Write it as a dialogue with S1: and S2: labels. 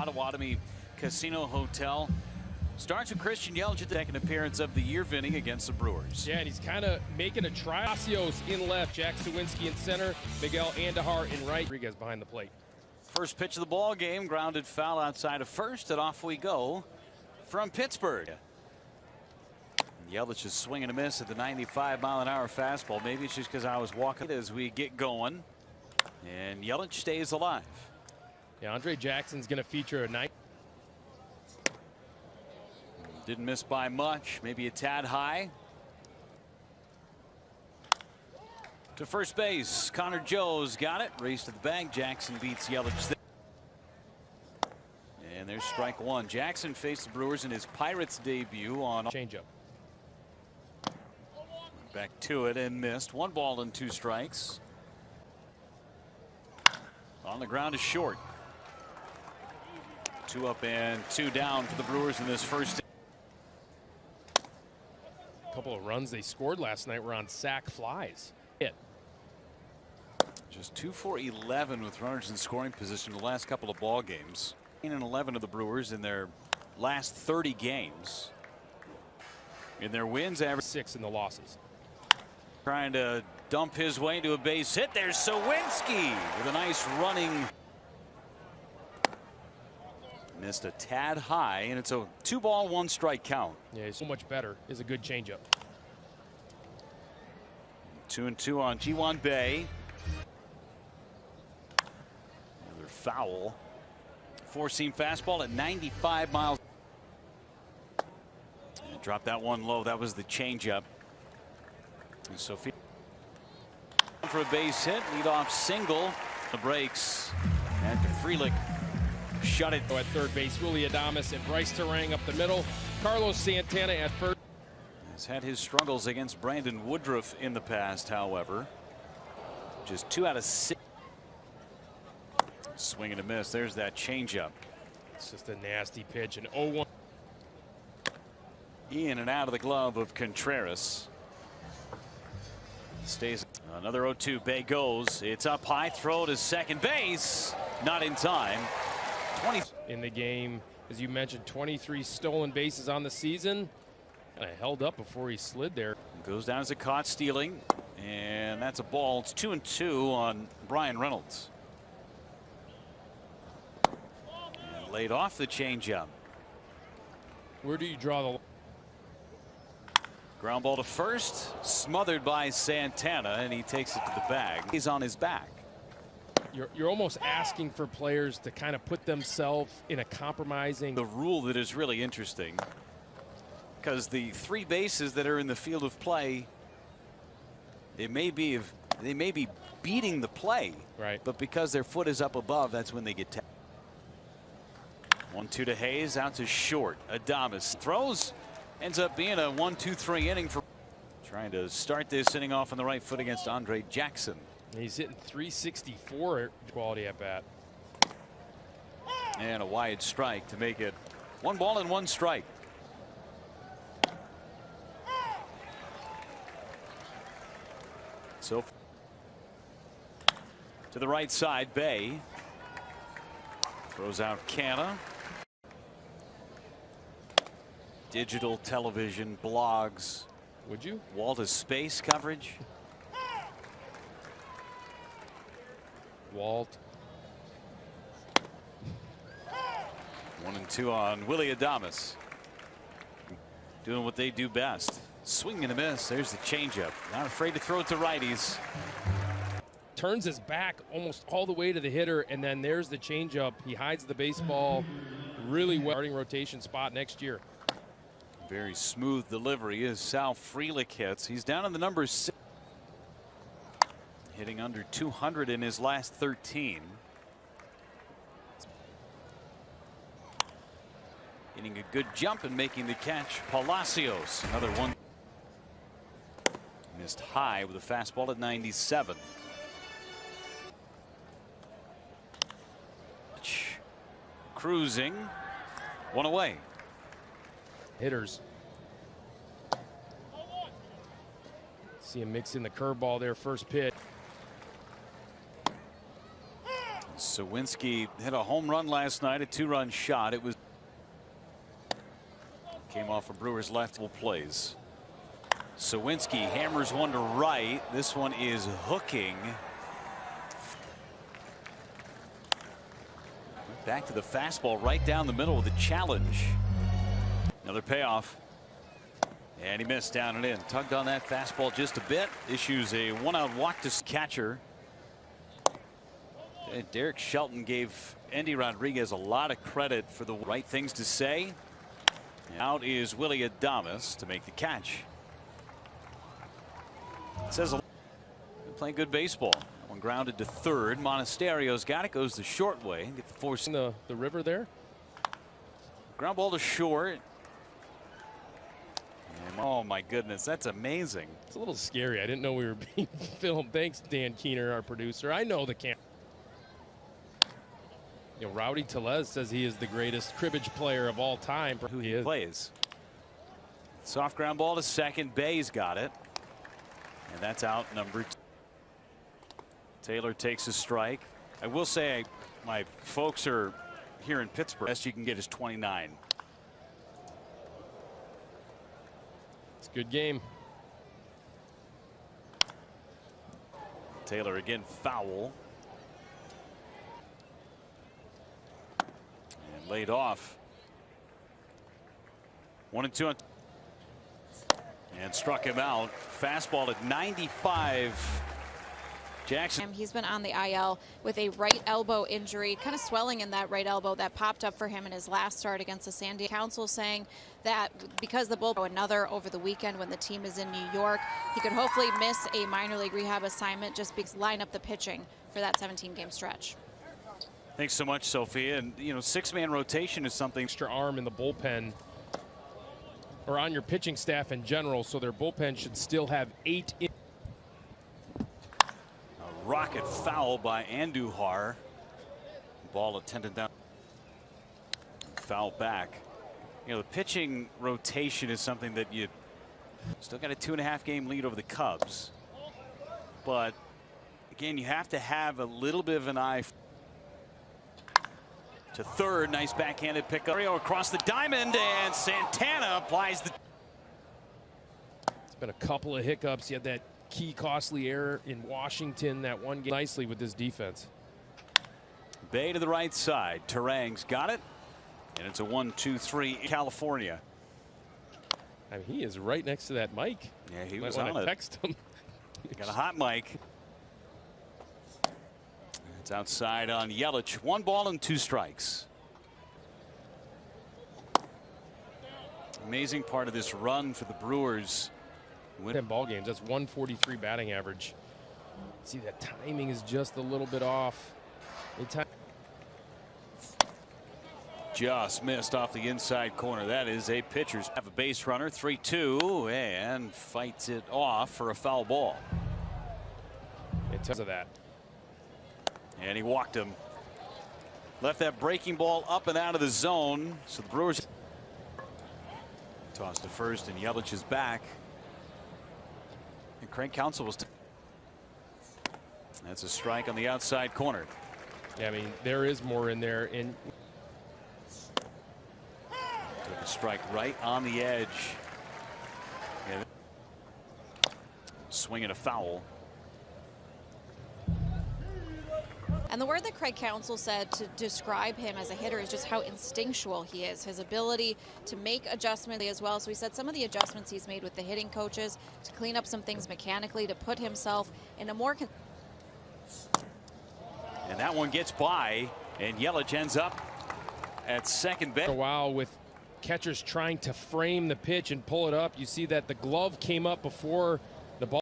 S1: Potawatomi Casino Hotel. Starts with Christian Yelich, the second appearance of the year, Vinny, against the Brewers.
S2: Yeah, and he's kind of making a try. Palacios in left, Jack Sawinski in center, Miguel Andahar in right. Rodriguez behind the plate.
S1: First pitch of the ball game, grounded foul outside of first, and off we go from Pittsburgh. Yelich is swinging a miss at the 95-mile-an-hour fastball. Maybe it's just because I was walking as we get going. And Yelich stays alive.
S2: Yeah, Andre Jackson's going to feature a night.
S1: Didn't miss by much, maybe a tad high. To first base, Connor Joe's got it. Race to the bag. Jackson beats Yelich. And there's strike one. Jackson faced the Brewers in his Pirates debut on
S2: changeup.
S1: Back to it and missed. 1 ball and 2 strikes. On the ground is short. 2 up and 2 down for the Brewers in this first.
S2: A couple of runs they scored last night were on sac flies. Hit.
S1: Just 2 for 11 with runners in scoring position the last couple of ball games. 9 and 11 of the Brewers in their last 30 games. In their wins, average
S2: 6 in the losses.
S1: Trying to dump his way into a base hit. There's Sawinski with a nice running. Missed a tad high, and it's a 2-ball 1-strike count.
S2: Yeah, he's so much better. Is a good changeup.
S1: 2-2 on G1 Bay. Another foul. 4-seam fastball at 95 miles. And dropped that one low. That was the changeup. And Sophia for a base hit, leadoff single. The breaks, and Frelick shut it.
S2: At third base, Willie Adames and Bryce Terang up the middle. Carlos Santana at first.
S1: Has had his struggles against Brandon Woodruff in the past, however. Just 2 out of 6. Swing and a miss. There's that changeup.
S2: It's just a nasty pitch. An 0-1.
S1: In and out of the glove of Contreras. Stays. Another 0-2. Bay goes. It's up high. Throw to second base. Not in time. 20
S2: in the game, as you mentioned, 23 stolen bases on the season. Kind of held up before he slid there.
S1: Goes down as a caught stealing, and that's a ball. It's 2-2 on Brian Reynolds. And laid off the changeup.
S2: Where do you draw the
S1: ground ball to first, smothered by Santana, and he takes it to the bag. He's on his back.
S2: You're almost asking for players to kind of put themselves in a compromising.
S1: The rule that is really interesting, because the 3 bases that are in the field of play, they may be beating the play,
S2: right?
S1: But because their foot is up above, that's when they get tapped. 1-2 to Hayes, out to short. Adames throws, ends up being a 1-2-3 inning for trying to start this inning off on the right foot against Andre Jackson.
S2: He's hitting 364 quality at bat.
S1: And a wide strike to make it 1 ball and 1 strike. So to the right side, Bay throws out Canna. Digital television, blogs.
S2: Would you?
S1: Walt space coverage.
S2: Walt.
S1: 1-2 on Willie Adames. Doing what they do best. Swing and a miss. There's the changeup. Not afraid to throw it to righties.
S2: Turns his back almost all the way to the hitter, and then there's the changeup. He hides the baseball really well. Starting rotation spot next year.
S1: Very smooth delivery as Sal Frelick hits. He's down in the number 6. Hitting under 200 in his last 13. Getting a good jump and making the catch. Palacios, another one. Missed high with a fastball at 97. Cruising. 1 away.
S2: Hitters. See him mix in the curveball there, first pitch.
S1: Sawinski hit a home run last night, a 2-run shot. It was came off of Brewers left plays. Sawinski hammers one to right. This one is hooking. Back to the fastball right down the middle of the challenge. Another payoff. And he missed down and in. Tugged on that fastball just a bit. Issues a 1-out walk to catcher. And Derek Shelton gave Andy Rodriguez a lot of credit for the right things to say. Out is Willie Adames to make the catch. It says playing good baseball. One grounded to third. Monasterio's got it. Goes the short way. Get the force
S2: in the river there.
S1: Ground ball to short. And oh my goodness, that's amazing.
S2: It's a little scary. I didn't know we were being filmed. Thanks, Dan Keener, our producer. I know the camera. You know, Rowdy Tellez says he is the greatest cribbage player of all time. For who he is.
S1: Plays. Soft ground ball to second. Bay's got it. And that's out number 2. Taylor takes a strike. I will say my folks are here in Pittsburgh. Best you can get is 29.
S2: It's a good game.
S1: Taylor again foul. And laid off. 1-2. And struck him out. Fastball at 95. Jackson.
S3: He's been on the IL with a right elbow injury, kind of swelling in that right elbow that popped up for him in his last start against the San Diego. Council saying that because the bullpen another over the weekend when the team is in New York, he could hopefully miss a minor league rehab assignment just because line up the pitching for that 17-game stretch.
S1: Thanks so much, Sophia. And you know, 6-man rotation is something.
S2: Extra arm in the bullpen or on your pitching staff in general, so their bullpen should still have 8.
S1: Rocket foul by Andujar. Ball attended down. Foul back. You know, the pitching rotation is something that you still got a 2.5-game lead over the Cubs. But again, you have to have a little bit of an eye to third. Nice backhanded pickup across the diamond, and Santana applies the.
S2: It's been a couple of hiccups. You had that key costly error in Washington that one game nicely with this defense.
S1: Bay to the right side. Terang's got it, and it's a 1-2-3 California.
S2: I mean, he is right next to that mic.
S1: Yeah, he was on it.
S2: Text him.
S1: Got a hot mic. It's outside on Yelich. 1 ball and 2 strikes. Amazing part of this run for the Brewers.
S2: 10 ball games. That's 143 batting average. See, that timing is just a little bit off.
S1: Just missed off the inside corner. That is a pitcher's. Have a base runner. 3-2 and fights it off for a foul ball.
S2: Because of that.
S1: And he walked him. Left that breaking ball up and out of the zone. So the Brewers tossed to first, and Yelich is back. And Craig Counsell was. That's a strike on the outside corner.
S2: Yeah, I mean, there is more in there. And
S1: took a strike right on the edge. And swinging a foul.
S3: And the word that Craig Counsell said to describe him as a hitter is just how instinctual he is, his ability to make adjustments as well. So he said some of the adjustments he's made with the hitting coaches to clean up some things mechanically, to put himself in a more.
S1: And that one gets by, and Yelich ends up at second base.
S2: A while with catchers trying to frame the pitch and pull it up. You see that the glove came up before